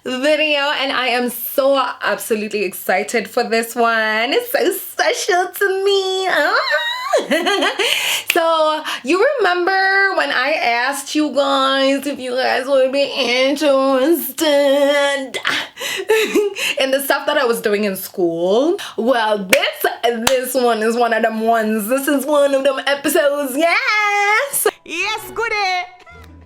video, and I am so absolutely excited for this one. It's so special to me. So you remember when I asked you guys if you guys would be interested in the stuff that I was doing in school? Well, this one is one of them ones. This is one of them episodes. Yes, goody.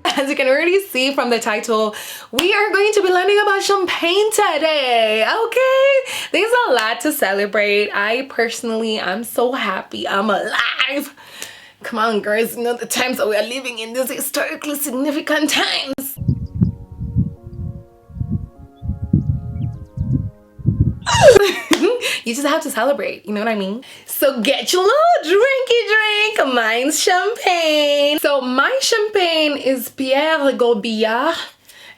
As you can already see from the title, we are going to be learning about champagne today. Okay, there's a lot to celebrate. I'm so happy I'm alive. Come on, girls, you know the times that we are living in, these historically significant times. You just have to celebrate, you know what I mean? So get your little drinky drink. Mine's champagne. So my champagne is Pierre Gobillard,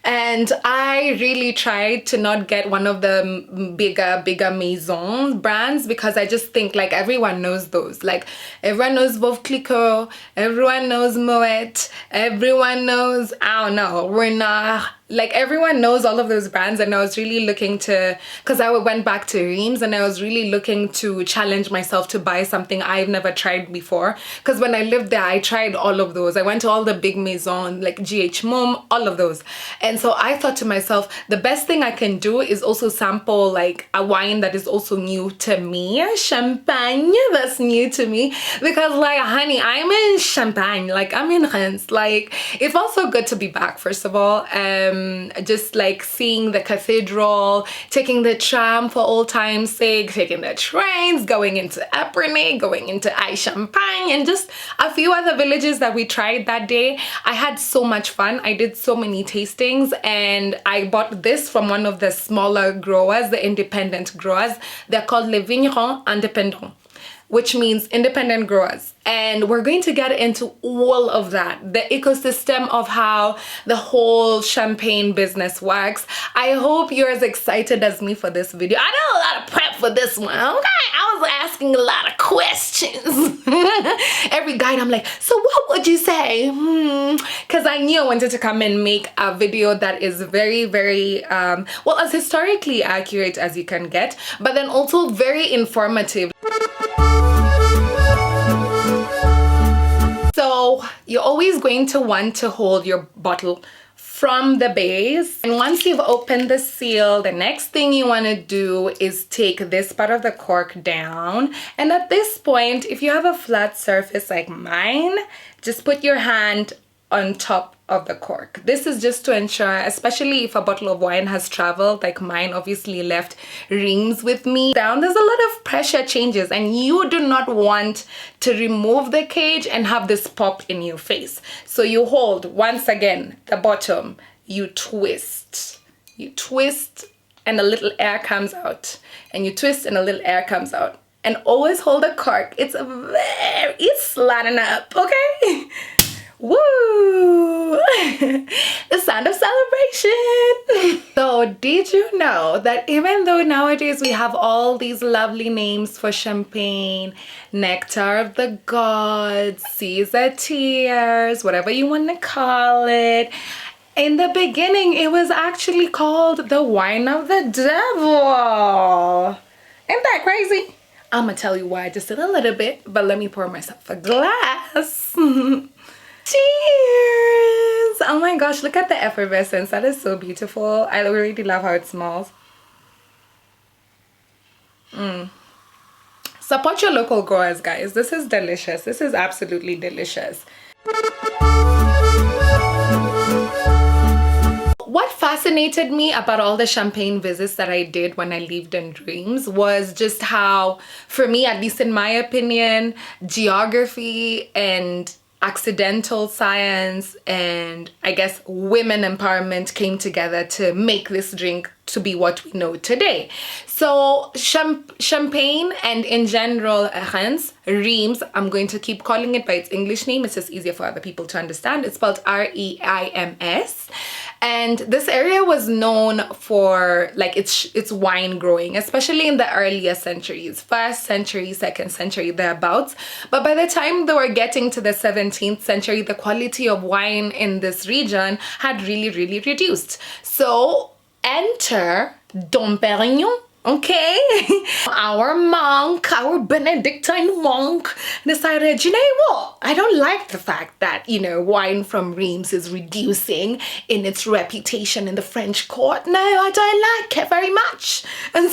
and I really tried to not get one of the bigger maison brands, because I just think like everyone knows those. Like everyone knows Veuve Clicquot, everyone knows Moet, everyone knows, I don't know, Renard. Like everyone knows all of those brands, and I was really looking to, because I went back to Reims and I was really looking to challenge myself to buy something I've never tried before, because when I lived there I tried all of those. I went to all the big maisons like GH Mom, all of those. And so I thought to myself, the best thing I can do is also sample like a wine that is also new to me, champagne that's new to me, because like honey, I'm in Champagne, like I'm in Reims. Like it felt so good to be back, first of all. Just like seeing the cathedral, taking the tram for old time's sake, taking the trains, going into Epernay, going into Champagne, and just a few other villages that we tried that day. I had so much fun. I did so many tastings, and I bought this from one of the smaller growers, the independent growers. They're called Les Vignerons Indépendants, which means independent growers. And we're going to get into all of that, the ecosystem of how the whole champagne business works. I hope you're as excited as me for this video. I did a lot of prep for this one, okay? I was asking a lot of questions. Every guide I'm like, so what would you say? Because I knew I wanted to come and make a video that is very, very, well, as historically accurate as you can get, but then also very informative. So you're always going to want to hold your bottle from the base, and once you've opened the seal, the next thing you want to do is take this part of the cork down. And at this point, if you have a flat surface like mine, just put your hand on top of the cork. This is just to ensure, especially if a bottle of wine has traveled, like mine obviously left Reims with me, down, there's a lot of pressure changes, and you do not want to remove the cage and have this pop in your face. So you hold, once again, the bottom, you twist, and a little air comes out, and you twist and a little air comes out. And always hold the cork. It's sliding up, okay? Woo! The sound of celebration. So did you know that even though nowadays we have all these lovely names for champagne, nectar of the gods, Caesar tears, whatever you want to call it, in the beginning it was actually called the wine of the devil. Ain't that crazy? I'm gonna tell you why just in a little bit, but let me pour myself a glass. Cheers! Oh my gosh, look at the effervescence. That is so beautiful. I really love how it smells. Support your local growers, guys. This is delicious. This is absolutely delicious. What fascinated me about all the champagne visits that I did when I lived in Reims was just how, for me, at least in my opinion, geography and accidental science and I guess women empowerment came together to make this drink to be what we know today. So champagne, and in general Reims, I'm going to keep calling it by its English name, it's just easier for other people to understand. It's spelled R-E-I-M-S. And this area was known for like its wine growing, especially in the earlier centuries, 1st century, 2nd century, thereabouts. But by the time they were getting to the 17th century, the quality of wine in this region had really reduced. So enter Dom Perignon. Okay, our monk, our Benedictine monk decided, you know what? I don't like the fact that, you know, wine from Reims is reducing in its reputation in the French court. No, I don't like it very much. And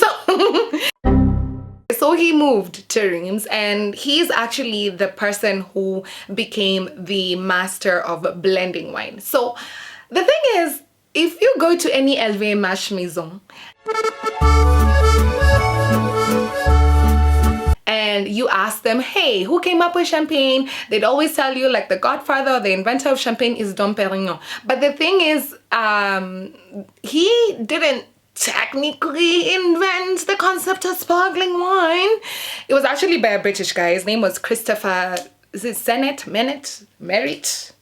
so he moved to Reims, and he's actually the person who became the master of blending wine. So the thing is, if you go to any LVMH maison and you ask them, hey, who came up with champagne? They'd always tell you like the godfather or the inventor of champagne is Dom Perignon. But the thing is, he didn't technically invent the concept of sparkling wine. It was actually by a British guy. His name was Christopher, is it Sennett? Merritt? Merritt?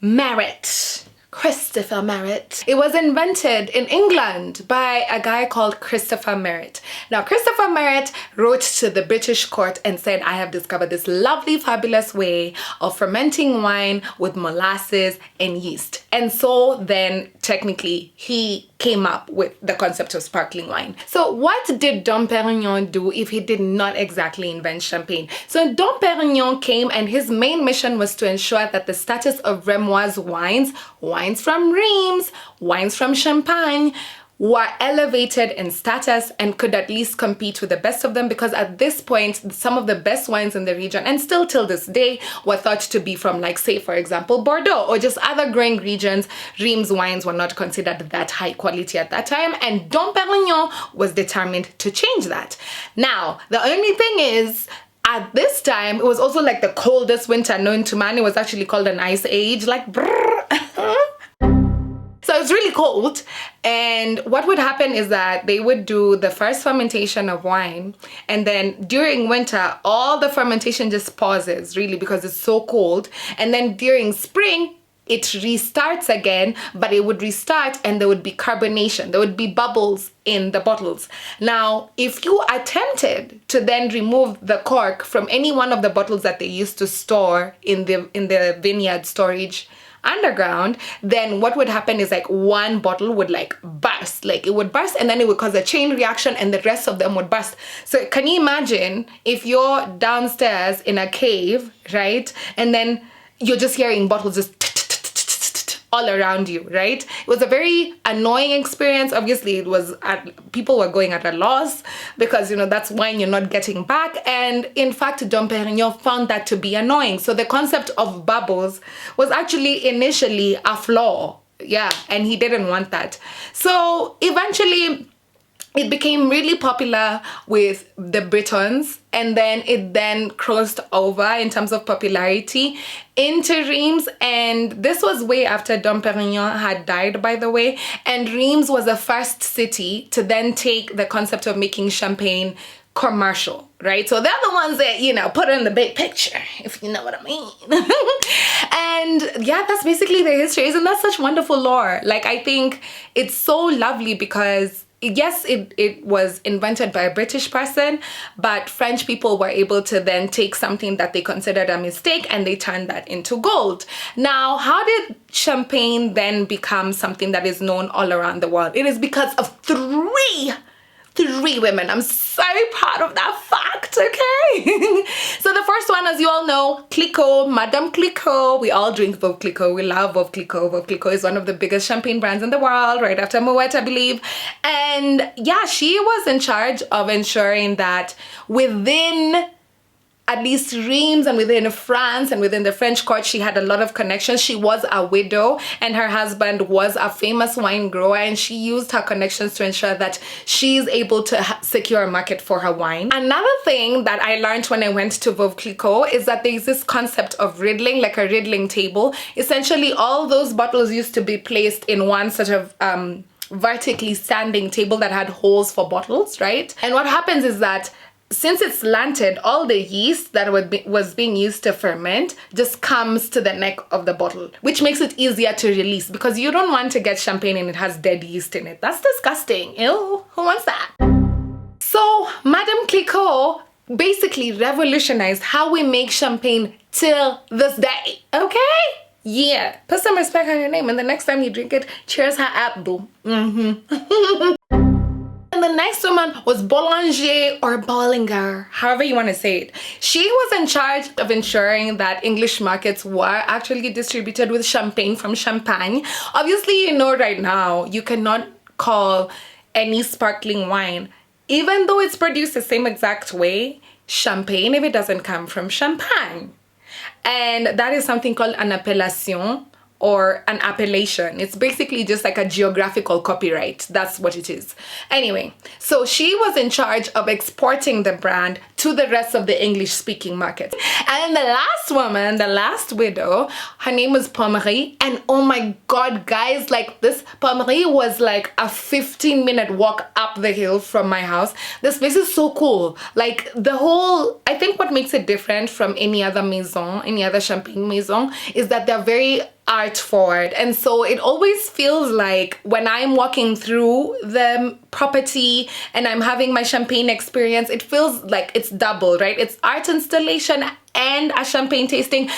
Merritt. Christopher Merritt. It was invented in England by a guy called Christopher Merritt. Now, Christopher Merritt wrote to the British court and said, I have discovered this lovely, fabulous way of fermenting wine with molasses and yeast. And so then technically he came up with the concept of sparkling wine. So what did Dom Perignon do if he did not exactly invent champagne? So Dom Perignon came, and his main mission was to ensure that the status of Remoise wines from Reims, wines from Champagne, were elevated in status and could at least compete with the best of them, because at this point, some of the best wines in the region, and still till this day, were thought to be from, like, say, for example, Bordeaux or just other growing regions. Reims wines were not considered that high quality at that time, and Dom Perignon was determined to change that. Now, the only thing is, at this time, it was also like the coldest winter known to man. It was actually called an ice age, like brrr. So it's really cold, and what would happen is that they would do the first fermentation of wine, and then during winter all the fermentation just pauses, really, because it's so cold, and then during spring it restarts again, but it would restart and there would be carbonation, there would be bubbles in the bottles. Now, if you attempted to then remove the cork from any one of the bottles that they used to store in the vineyard storage underground, then what would happen is like one bottle would like burst, like it would burst, and then it would cause a chain reaction and the rest of them would burst. So can you imagine if you're downstairs in a cave, right, and then you're just hearing bottles just all around you, right? It was a very annoying experience. Obviously, it was people were going at a loss because, you know, that's wine you're not getting back. And in fact, Dom Perignon found that to be annoying. So the concept of bubbles was actually initially a flaw. Yeah, and he didn't want that. So eventually, it became really popular with the Britons, and then it then crossed over in terms of popularity into Reims, and this was way after Dom Perignon had died, by the way, and Reims was the first city to then take the concept of making champagne commercial, right? So they're the ones that, you know, put in the big picture, if you know what I mean. And yeah, that's basically the history. Isn't that such wonderful lore? Like, I think it's so lovely because yes, it was invented by a British person, but French people were able to then take something that they considered a mistake and they turned that into gold. Now, how did champagne then become something that is known all around the world? It is because of three women. I'm so proud of that fact, okay? So the first one, as you all know, Clicquot, Madame Clicquot. We all drink Veuve Clicquot. We love Veuve Clicquot. Veuve Clicquot is one of the biggest champagne brands in the world, right after Moet, I believe. And yeah, she was in charge of ensuring that within at least Reims and within France and within the French court, she had a lot of connections. She was a widow and her husband was a famous wine grower, and she used her connections to ensure that she's able to secure a market for her wine. Another thing that I learned when I went to Veuve Clicquot is that there's this concept of riddling, like a riddling table. Essentially, all those bottles used to be placed in one sort of vertically standing table that had holes for bottles, right? And what happens is that since it's slanted, all the yeast that was being used to ferment just comes to the neck of the bottle, which makes it easier to release, because you don't want to get champagne and it has dead yeast in it. That's disgusting. Ew, who wants that? So Madame Clicquot basically revolutionized how we make champagne till this day, okay? Yeah, put some respect on your name, and the next time you drink it, cheers her up, boo. And the next woman was Boulanger or Bollinger, however you want to say it. She was in charge of ensuring that English markets were actually distributed with champagne from Champagne. Obviously, you know right now, you cannot call any sparkling wine, even though it's produced the same exact way, champagne if it doesn't come from Champagne. And that is something called an appellation or an appellation. It's basically just like a geographical copyright. That's what it is. Anyway, so she was in charge of exporting the brand to the rest of the English-speaking markets. And the last woman, the last widow, her name was Pommery. And oh my God, guys, like this Pommery was like a 15-minute walk up the hill from my house. This place is so cool. Like the whole, I think what makes it different from any other maison, any other champagne maison, is that they're very art forward, and so it always feels like when I'm walking through the property and I'm having my champagne experience, it feels like it's double, right? It's art installation and a champagne tasting,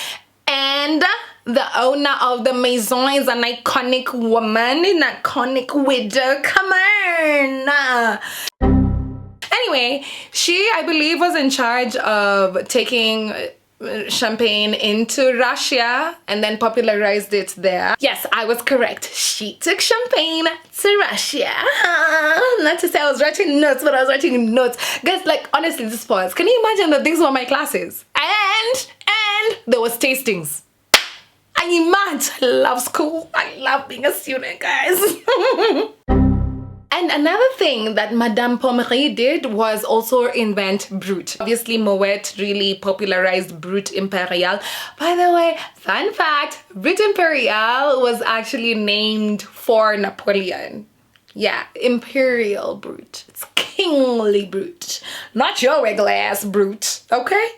and the owner of the maison is an iconic woman, an iconic widow. Come on. Anyway, she, I believe, was in charge of taking champagne into Russia and then popularized it there. Yes, I was correct. She took champagne to Russia. Not to say I was writing notes, but I was writing notes. Guys, like honestly, this pause. Can you imagine that these were my classes? And there was tastings. I'm mad. I love school. I love being a student, guys. And another thing that Madame Pommery did was also invent Brut. Obviously, Moet really popularized Brut Imperial. By the way, fun fact, Brut Imperial was actually named for Napoleon. Yeah, Imperial Brut. It's kingly Brut. Not your regular ass Brut, okay?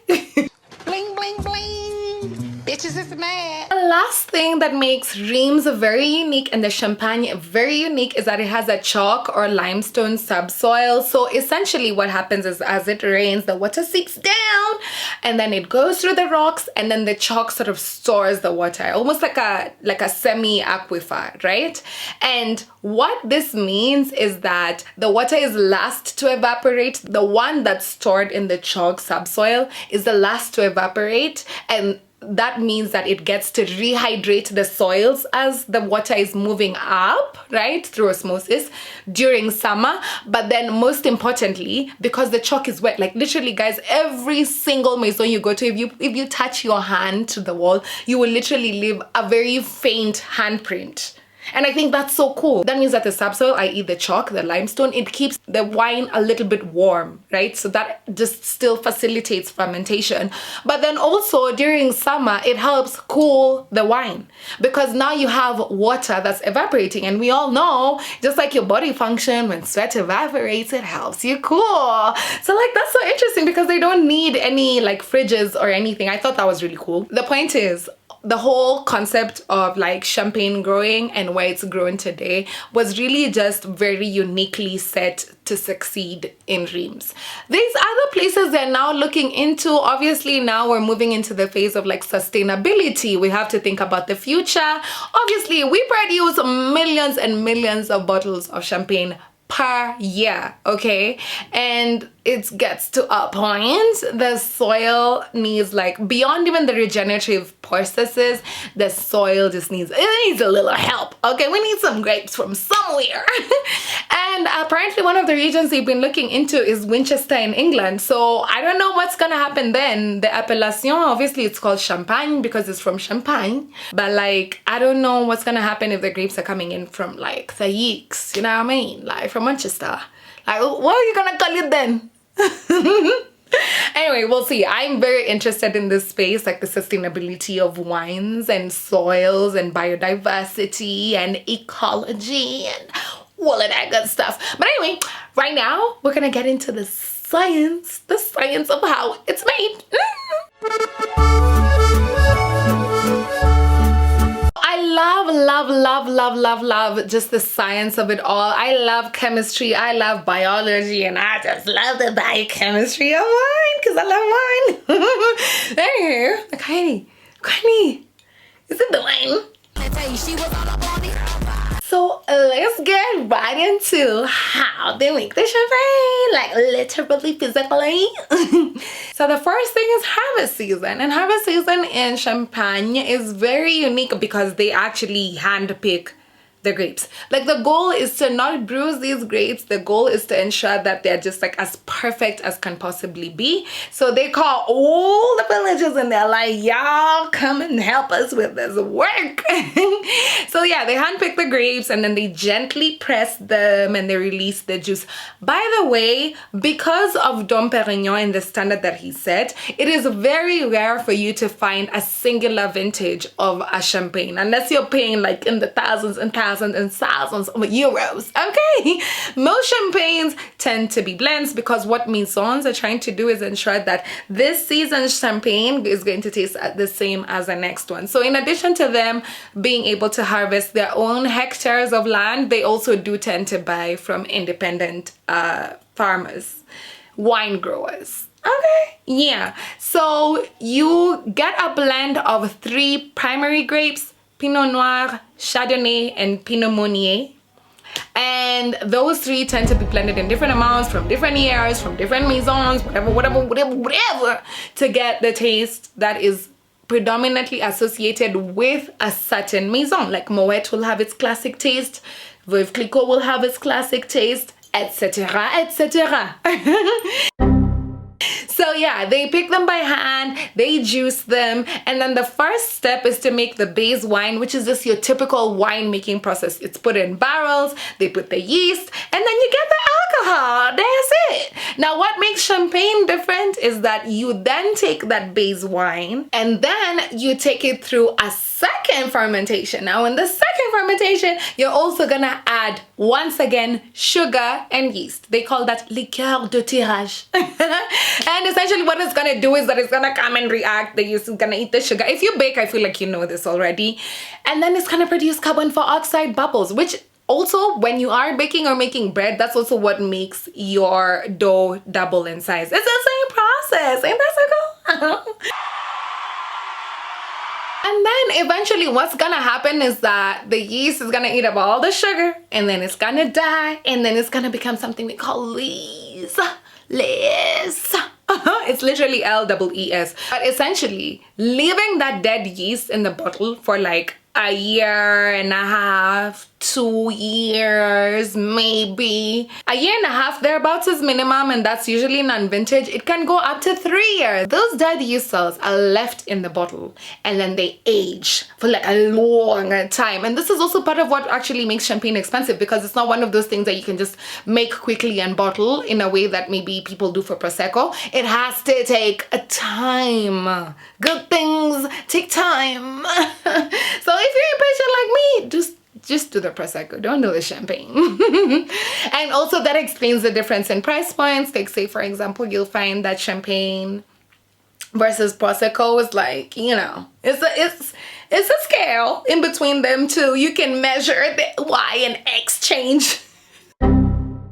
Bling, bling, bling. Bitches is mad. The last thing that makes Reims very unique and the Champagne very unique is that it has a chalk or limestone subsoil. So essentially what happens is as it rains, the water seeps down and then it goes through the rocks and then the chalk sort of stores the water, almost like a semi-aquifer, right? And what this means is that the water is last to evaporate. The one that's stored in the chalk subsoil is the last to evaporate, and that means that it gets to rehydrate the soils as the water is moving up, right, through osmosis during summer. But then most importantly, because the chalk is wet, like literally guys, every single maison you go to, if you touch your hand to the wall, you will literally leave a very faint handprint. And I think that's so cool. That means that the subsoil, i.e. the chalk, the limestone, it keeps the wine a little bit warm, right? So that just still facilitates fermentation. But then also during summer, it helps cool the wine because now you have water that's evaporating. And we all know, just like your body function, when sweat evaporates, it helps you cool. So like, that's so interesting because they don't need any like fridges or anything. I thought that was really cool. The point is, the whole concept of like champagne growing and where it's grown today was really just very uniquely set to succeed in Reims. These other places they're now looking into, obviously now we're moving into the phase of like sustainability. We have to think about the future. Obviously we produce millions and millions of bottles of champagne per year, okay? And it gets to a point, the soil needs like, beyond even the regenerative processes, the soil just needs a little help, okay? We need some grapes from somewhere. And apparently one of the regions they've been looking into is Winchester in England. So I don't know what's gonna happen then. The appellation, obviously it's called Champagne because it's from Champagne. But like, I don't know what's gonna happen if the grapes are coming in from like the Yeeks, you know what I mean? Like from Manchester. Like, what are you gonna call it then? Anyway, we'll see. I'm very interested in this space, like the sustainability of wines and soils and biodiversity and ecology and all of that good stuff. But anyway, right now we're gonna get into the science of how it's made. I love just the science of it all. I love chemistry, I love biology, and I just love the biochemistry of wine because I love wine. Anyway, Kylie, Is it the wine? So let's get right into how they make the champagne, like literally, physically. So the first thing is harvest season, and harvest season in Champagne is very unique because they actually handpick the grapes. Like, the goal is to not bruise these grapes. The goal is to ensure that they're just like as perfect as can possibly be. So they call all the villagers and they're like, y'all come and help us with this work. So yeah, they handpick the grapes and then they gently press them and they release the juice. By the way, because of Dom Perignon and the standard that he set, it is very rare for you to find a singular vintage of a champagne unless you're paying like in the thousands and thousands and thousands of euros. Okay, most champagnes tend to be blends because what maisons are trying to do is ensure that this season's champagne is going to taste the same as the next one. So in addition to them being able to harvest their own hectares of land, they also do tend to buy from independent farmers, wine growers. Okay, yeah, so you get a blend of 3 primary grapes: Pinot Noir, Chardonnay, and Pinot Meunier. And those 3 tend to be blended in different amounts from different years, from different maisons, whatever, to get the taste that is predominantly associated with a certain maison. Like Moet will have its classic taste, Veuve Clicquot will have its classic taste, etc., etc. So yeah, they pick them by hand, they juice them, and then the first step is to make the base wine, which is just your typical wine making process. It's put in barrels, they put the yeast, and then you get the alcohol. That's it. Now what makes champagne different is that you then take that base wine and then you take it through a second fermentation. Now in the second fermentation, you're also gonna add, once again, sugar and yeast. They call that liqueur de tirage. And essentially what it's gonna do is that it's gonna come and react. The yeast is gonna eat the sugar. If you bake, I feel like you know this already. And then it's gonna produce carbon dioxide bubbles, which also, when you are baking or making bread, that's also what makes your dough double in size. It's the same process. Ain't that so cool? And then eventually what's gonna happen is that the yeast is gonna eat up all the sugar and then it's gonna die and then it's gonna become something we call lees. It's literally L-E-E-S. But essentially, leaving that dead yeast in the bottle for like a year and a half, 2 years, maybe. A year and a half thereabouts is minimum, and that's usually non-vintage. It can go up to 3 years. Those dead yeast cells are left in the bottle and then they age for like a long time. And this is also part of what actually makes champagne expensive, because it's not one of those things that you can just make quickly and bottle in a way that maybe people do for Prosecco. It has to take a time. Good things take time. So if you're impatient like me, just do the Prosecco, don't do the champagne. And also that explains the difference in price points. Like, say for example, you'll find that champagne versus Prosecco is like, you know, it's a scale in between them two. You can measure the Y and X change.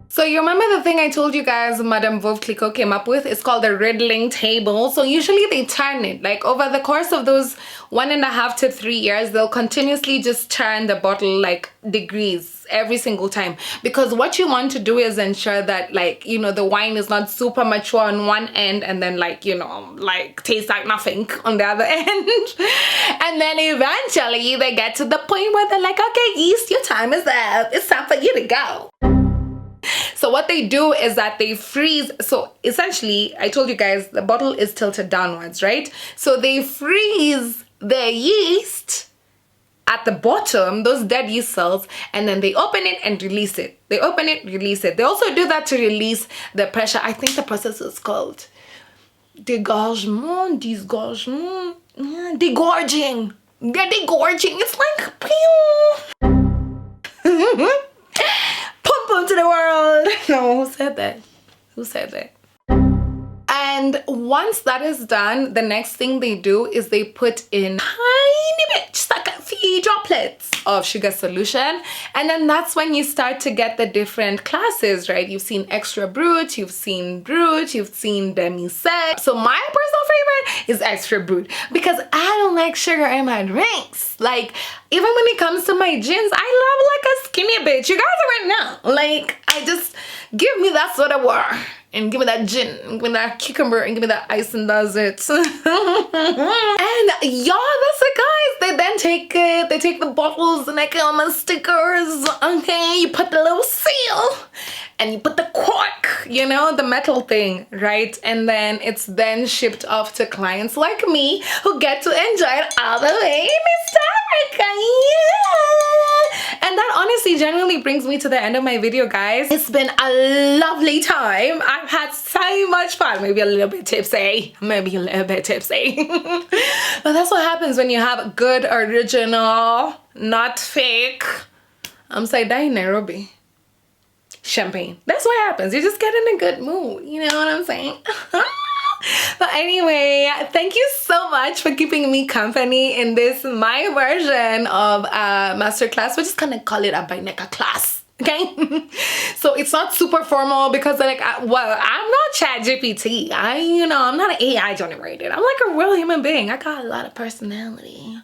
So you remember the thing I told you guys Madame Veuve Clicquot came up with? It's called the riddling table. So usually they turn it, like over the course of those 1.5 to 3 years, they'll continuously just turn the bottle like degrees every single time. Because what you want to do is ensure that, like, you know, the wine is not super mature on one end and then, like, you know, like tastes like nothing on the other end. And then eventually they get to the point where they're like, okay, yeast, your time is up. It's time for you to go. So what they do is that they freeze. So essentially, I told you guys the bottle is tilted downwards, right? So they freeze the yeast at the bottom, those dead yeast cells, and then they open it and release it. They open it, release it. They also do that to release the pressure. I think the process is called degorgement, disgorgement, degorging. They're degorging. It's like pew. Pump to the world. No, who said that? Who said that? And once that is done, the next thing they do is they put in tiny bit, just like a few droplets of sugar solution. And then that's when you start to get the different classes, right? You've seen extra brut, you've seen brut, you've seen demi-sec. So my personal favorite is extra brut because I don't like sugar in my drinks. Like, even when it comes to my gins, I love like a skinny bitch. You guys already know. Like, I just, give me that soda water and give me that gin, and give me that cucumber, and give me that ice, and does it. And y'all, that's it, guys. They then take it, they take the bottles and they get on the stickers. Okay, you put the little seal and you put the cork, you know, the metal thing, right? And then it's then shipped off to clients like me who get to enjoy it all the way in East Africa. Yeah! And that honestly genuinely brings me to the end of my video, guys. It's been a lovely time. I've had so much fun. Maybe a little bit tipsy. Maybe a little bit tipsy. But that's what happens when you have good original, not fake, I'm saying that in Nairobi, champagne. That's what happens. You just get in a good mood. You know what I'm saying? But anyway, thank you so much for keeping me company in this my version of a masterclass. We're just gonna call it a ByNeka class. Okay, so it's not super formal because like, well, I'm not ChatGPT. I'm not an AI generated. I'm like a real human being. I got a lot of personality.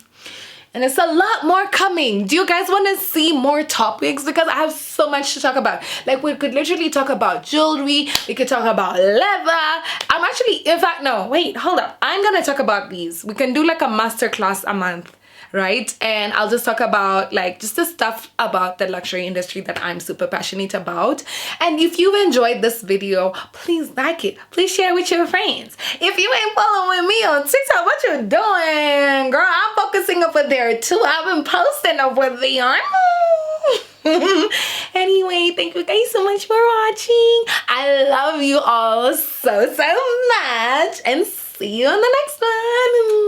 And it's a lot more coming. Do you guys want to see more topics? Because I have so much to talk about. Like, we could literally talk about jewelry. We could talk about leather. I'm actually, in fact, no, wait, hold up. I'm going to talk about these. We can do like a masterclass a month, right? And I'll just talk about like just the stuff about the luxury industry that I'm super passionate about. And if you've enjoyed this video, please like it. Please share with your friends. If you ain't following me on TikTok, what you doing? Girl, I'm focusing over there too. I've been posting over there. Anyway, thank you guys so much for watching. I love you all so much. And see you on the next one.